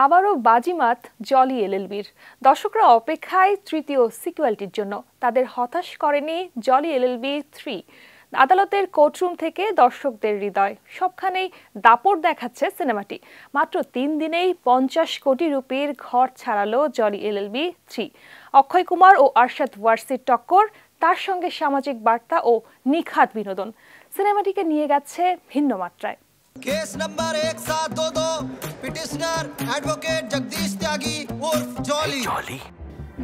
আবারও বাজিমাত জলি এলএলবির। দর্শকরা অপেক্ষায় তৃতীয় সিকুয়েলটির জন্য। তাদের হতাশ করেনি জলি এলএলবি 3। আদালতের কোর্টরুম থেকে দর্শকদের হৃদয় সবখানেই দাপট দেখাচ্ছে সিনেমাটি। মাত্র 3 দিনেই 50 কোটি রুপির ঘর ছাড়ালো জলি এলএলবি 3। অক্ষয় কুমার ও আরশাদ ওয়ারসির টক্কর, তার সঙ্গে সামাজিক বার্তা ও নিখাত বিনোদন সিনেমাটিকে নিয়ে গেছে ভিন্ন মাত্রায়। Case number 1722 petitioner advocate Jagdish Tyagi उर्फ जॉली।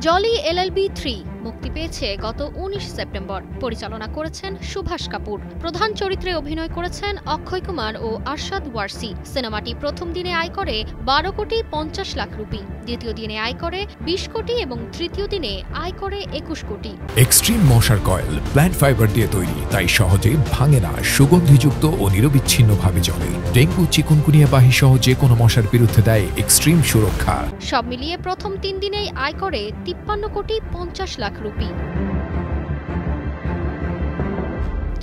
জলি এলএলবি 3 মুক্তি পেয়েছে গত 19 সেপ্টেম্বর। পরিচালনা করেছেন সুভাষ কাপুর। প্রধান চরিত্রে অভিনয় করেছেন অক্ষয় কুমার ও আরশাদ ওয়ারসি। সিনেমাটি প্রথম দিনে আয় করে 12 কোটি 50 লাখ রুপি, দ্বিতীয় দিনে আয় করে 20 কোটি এবং তৃতীয় দিনে আয় করে 21 কোটি। এক্সট্রিম মশার কয়েল প্ল্যান্ট ফাইবার দিয়ে তৈরি, তাই সহজে ভাঙে না, সুগন্ধিযুক্ত ও নিরবিচ্ছিন্নভাবে জ্বলে। ডেঙ্গু, চিকুনগুনিয়া বাহি সহ যে কোনো মশার বিরুদ্ধে দেয় এক্সট্রিম সুরক্ষা। সব মিলিয়ে প্রথম 3 দিনেই আয় করে 53 কোটি 50 লাখ রুপি।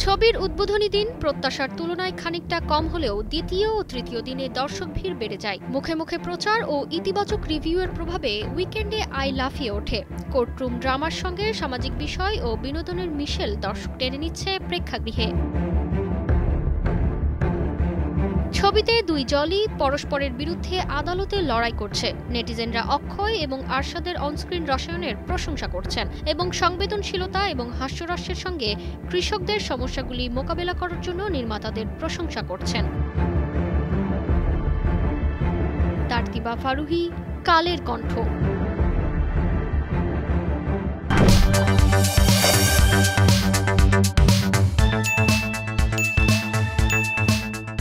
ছবির উদ্বোধনী দিন প্রত্যাশার তুলনায় খানিকটা কম হলেও দ্বিতীয় ও তৃতীয় দিনে দর্শক ভিড় বেড়ে যায়। মুখে মুখে প্রচার ও ইতিবাচক রিভিউয়ের প্রভাবে উইকেন্ডে আয় লাফিয়ে ওঠে। কোর্টরুম ড্রামার সঙ্গে সামাজিক বিষয় ও বিনোদনের মিশেল দর্শক টেনে নিচ্ছে প্রেক্ষাগৃহে। ছবিতে দুই জলি পরস্পরের বিরুদ্ধে আদালতে লড়াই করছে। নেটিজেনরা অক্ষয় এবং আরশাদের অনস্ক্রিন রসায়নের প্রশংসা করছেন এবং সংবেদনশীলতা এবং হাস্যরসের সঙ্গে কৃষকদের সমস্যাগুলি মোকাবেলা করার জন্য নির্মাতাদের প্রশংসা করছেন। তারতিবা ফারুহি, কালের কণ্ঠ।